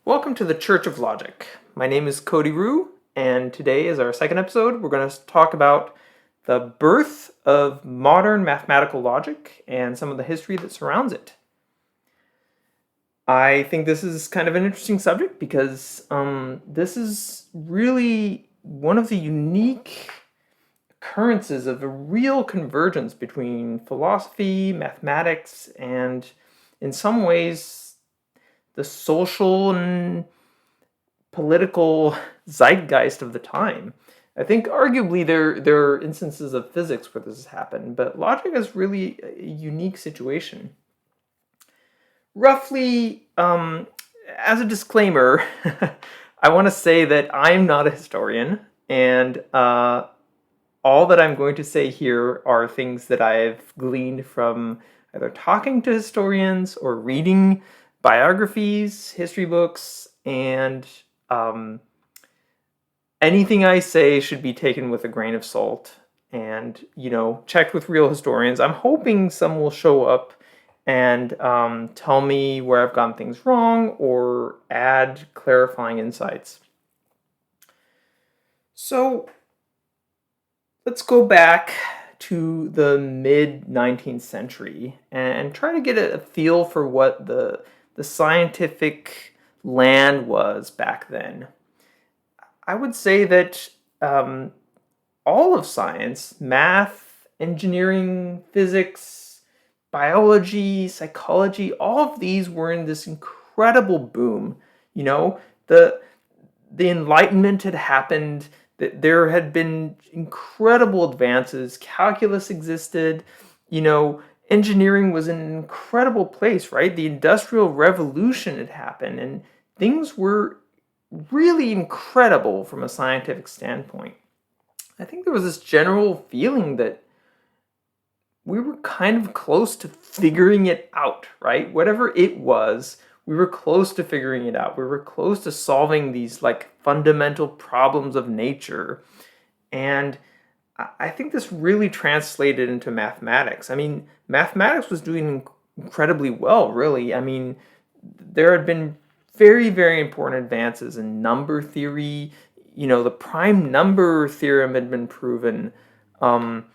Welcome to the Church of Logic. My name is Cody Rue, and today is our second episode. We're going to talk about the birth of modern mathematical logic and some of the history that surrounds it. I think this is kind of an interesting subject because this is really one of the unique occurrences of a real convergence between philosophy, mathematics, and in some ways the social and political zeitgeist of the time. I think arguably there are instances of physics where this has happened, but logic is really a unique situation. Roughly, as a disclaimer, I want to say that I'm not a historian, and all that I'm going to say here are things that I've gleaned from either talking to historians or reading biographies, history books, and anything I say should be taken with a grain of salt and, checked with real historians. I'm hoping some will show up and tell me where I've gotten things wrong or add clarifying insights. So let's go back to the mid-19th century and try to get a feel for what the scientific land was back then. I would say that all of science, math, engineering, physics, biology, psychology, all of these were in this incredible boom. The Enlightenment had happened, that there had been incredible advances, calculus existed, engineering was in an incredible place, right? The Industrial Revolution had happened, and things were really incredible from a scientific standpoint. I think there was this general feeling that we were kind of close to figuring it out, right? Whatever it was, we were close to figuring it out. We were close to solving these fundamental problems of nature. And I think this really translated into mathematics. I mean, mathematics was doing incredibly well, really. I mean, there had been very, very important advances in number theory. The prime number theorem had been proven. I'm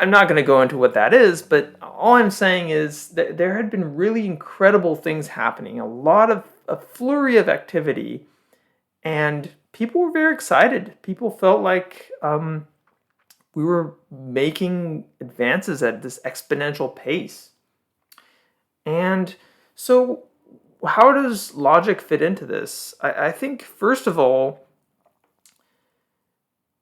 not going to go into what that is, but all I'm saying is that there had been really incredible things happening, a flurry of activity, and people were very excited. People felt like we were making advances at this exponential pace. And so how does logic fit into this? I think, first of all,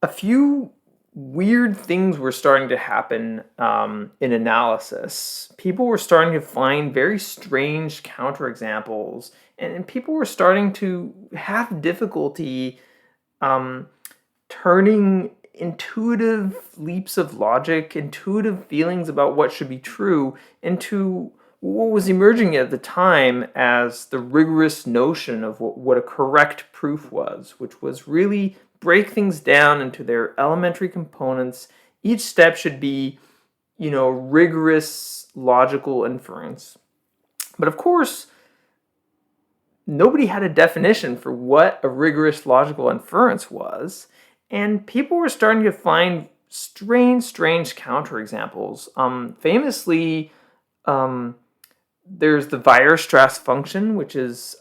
a few weird things were starting to happen in analysis. People were starting to find very strange counterexamples, and people were starting to have difficulty turning intuitive leaps of logic, intuitive feelings about what should be true, into what was emerging at the time as the rigorous notion of what a correct proof was, which was really break things down into their elementary components. Each step should be, rigorous logical inference. But of course, nobody had a definition for what a rigorous logical inference was, and people were starting to find strange counterexamples. Famously, there's the Weierstrass function, which is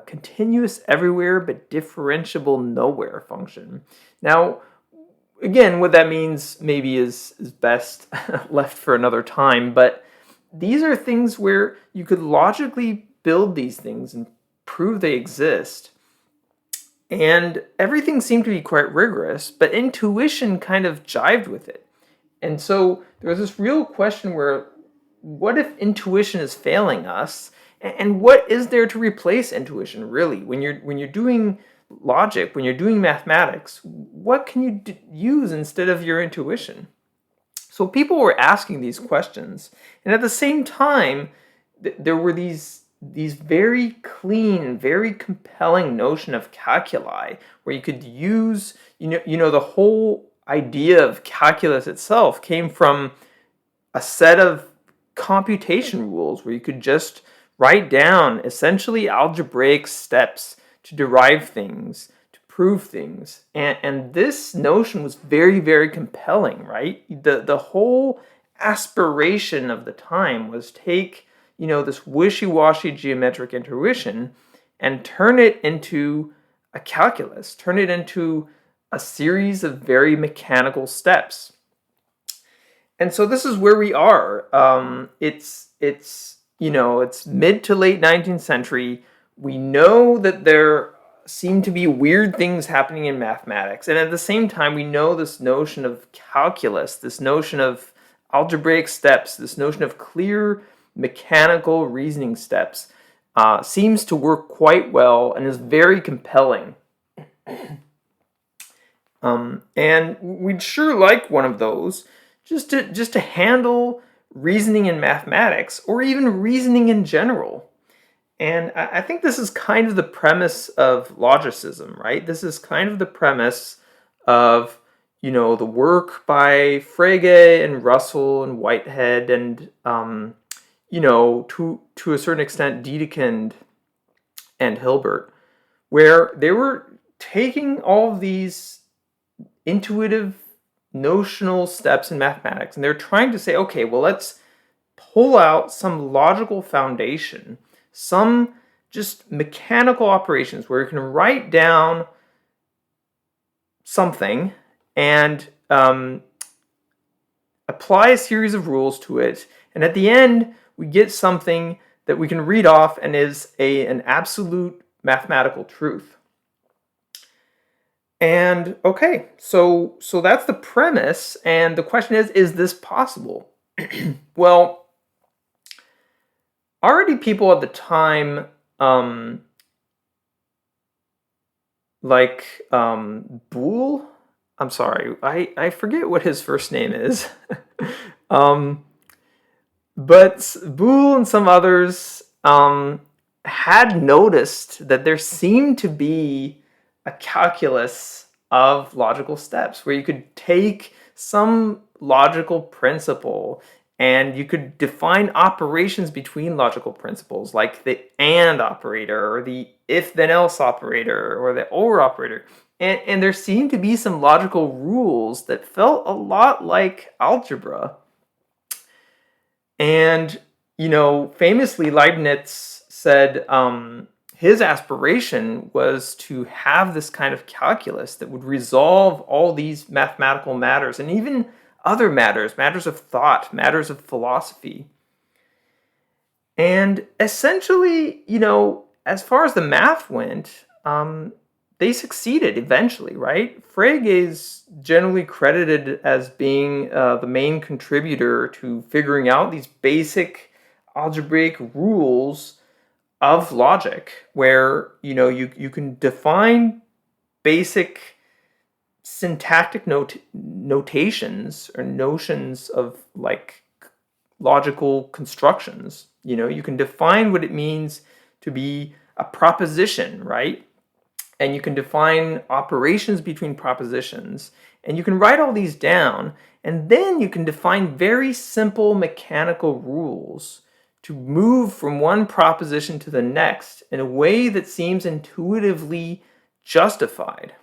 continuous everywhere but differentiable nowhere function. Now, again, what that means maybe is best left for another time, but these are things where you could logically build these things and prove they exist. And everything seemed to be quite rigorous, but intuition kind of jived with it. And so there was this real question where, what if intuition is failing us? And what is there to replace intuition, really? When you're doing logic, when you're doing mathematics, what can you use instead of your intuition? So people were asking these questions. And at the same time, there were these very clean, very compelling notion of calculi, where you could use, the whole idea of calculus itself came from a set of computation rules where you could just write down essentially algebraic steps to derive things, to prove things. And this notion was very, very compelling, right? The whole aspiration of the time was take, this wishy-washy geometric intuition and turn it into a calculus, turn it into a series of very mechanical steps. And so this is where we are. It's mid to late 19th century. We know that there seem to be weird things happening in mathematics, and at the same time, we know this notion of calculus, this notion of algebraic steps, this notion of clear mechanical reasoning steps seems to work quite well and is very compelling. And we'd sure like one of those just to handle reasoning in mathematics or even reasoning in general. And I think this is kind of the premise of logicism, right? This is kind of the premise of, the work by Frege and Russell and Whitehead and, to a certain extent, Dedekind and Hilbert, where they were taking all of these intuitive notional steps in mathematics, and they're trying to say, okay, well, let's pull out some logical foundation, some just mechanical operations where you can write down something and apply a series of rules to it, and at the end we get something that we can read off and is an absolute mathematical truth. And okay, so that's the premise, and the question is this possible? Well, already people at the time, Boole, I'm sorry, I forget what his first name is, but Boole and some others had noticed that there seemed to be a calculus of logical steps where you could take some logical principle and you could define operations between logical principles, like the AND operator or the if then else operator or the OR operator. And there seemed to be some logical rules that felt a lot like algebra. And, famously Leibniz said, his aspiration was to have this kind of calculus that would resolve all these mathematical matters and even other matters, matters of thought, matters of philosophy. And essentially, as far as the math went, they succeeded eventually, right? Frege is generally credited as being the main contributor to figuring out these basic algebraic rules of logic, where you can define basic syntactic notations or notions of like logical constructions. You can define what it means to be a proposition, right? And you can define operations between propositions, and you can write all these down, and then you can define very simple mechanical rules to move from one proposition to the next in a way that seems intuitively justified.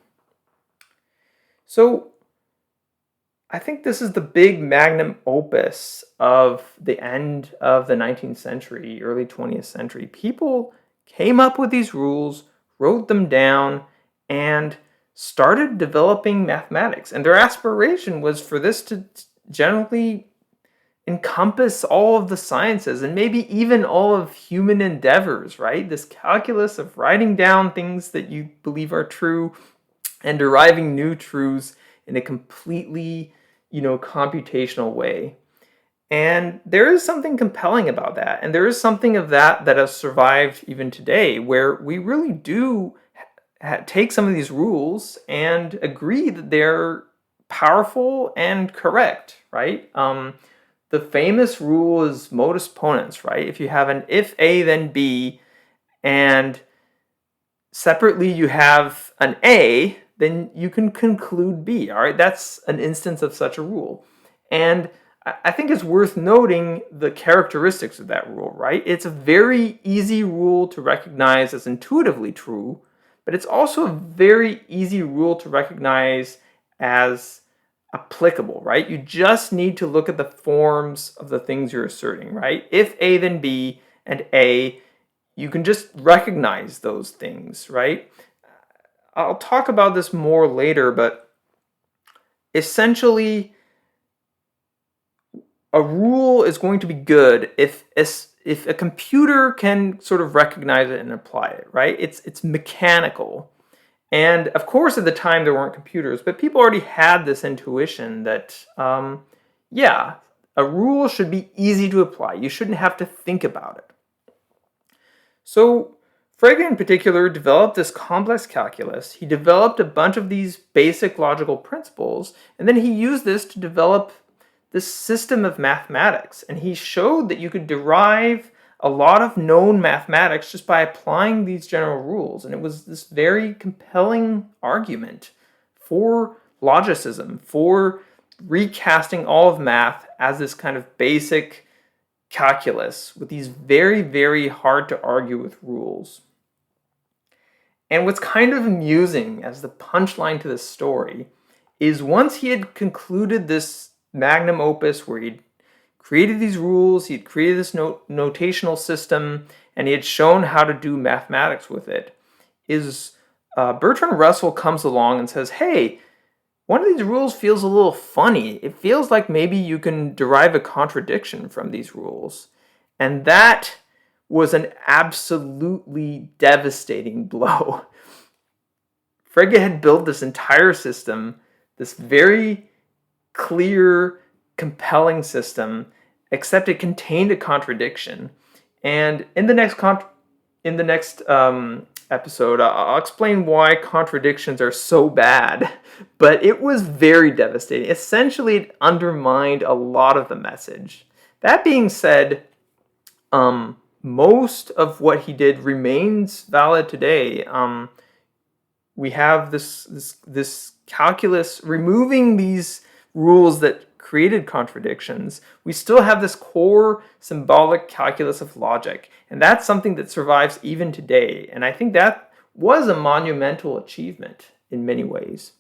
So I think this is the big magnum opus of the end of the 19th century, early 20th century. People came up with these rules, wrote them down, and started developing mathematics. And their aspiration was for this to generally encompass all of the sciences and maybe even all of human endeavors, right? This calculus of writing down things that you believe are true and deriving new truths in a completely, computational way. And there is something compelling about that. And there is something of that has survived even today, where we really do take some of these rules and agree that they're powerful and correct, right? The famous rule is modus ponens, right? If you have an if A then B, and separately you have an A, then you can conclude B, all right? That's an instance of such a rule. And I think it's worth noting the characteristics of that rule, right? It's a very easy rule to recognize as intuitively true, but it's also a very easy rule to recognize as applicable, right? You just need to look at the forms of the things you're asserting, right? If A then B and A, you can just recognize those things, right? I'll talk about this more later, but essentially, a rule is going to be good if a computer can sort of recognize it and apply it, right? It's mechanical. And of course, at the time there weren't computers, but people already had this intuition that, yeah, a rule should be easy to apply. You shouldn't have to think about it. So Frege in particular developed this complex calculus. He developed a bunch of these basic logical principles, and then he used this to develop this system of mathematics. And he showed that you could derive a lot of known mathematics just by applying these general rules. And it was this very compelling argument for logicism, for recasting all of math as this kind of basic calculus with these very, very hard to argue with rules. And what's kind of amusing as the punchline to this story is once he had concluded this magnum opus where he'd created these rules, he'd created this notational system, and he had shown how to do mathematics with it, Bertrand Russell comes along and says, hey, one of these rules feels a little funny. It feels like maybe you can derive a contradiction from these rules. And that was an absolutely devastating blow. Frege had built this entire system, this very clear, compelling system, except it contained a contradiction. And in the next episode, I'll explain why contradictions are so bad. But it was very devastating. Essentially, it undermined a lot of the message. That being said, most of what he did remains valid today. We have this calculus removing these rules that created contradictions. We still have this core symbolic calculus of logic, and that's something that survives even today. And I think that was a monumental achievement in many ways.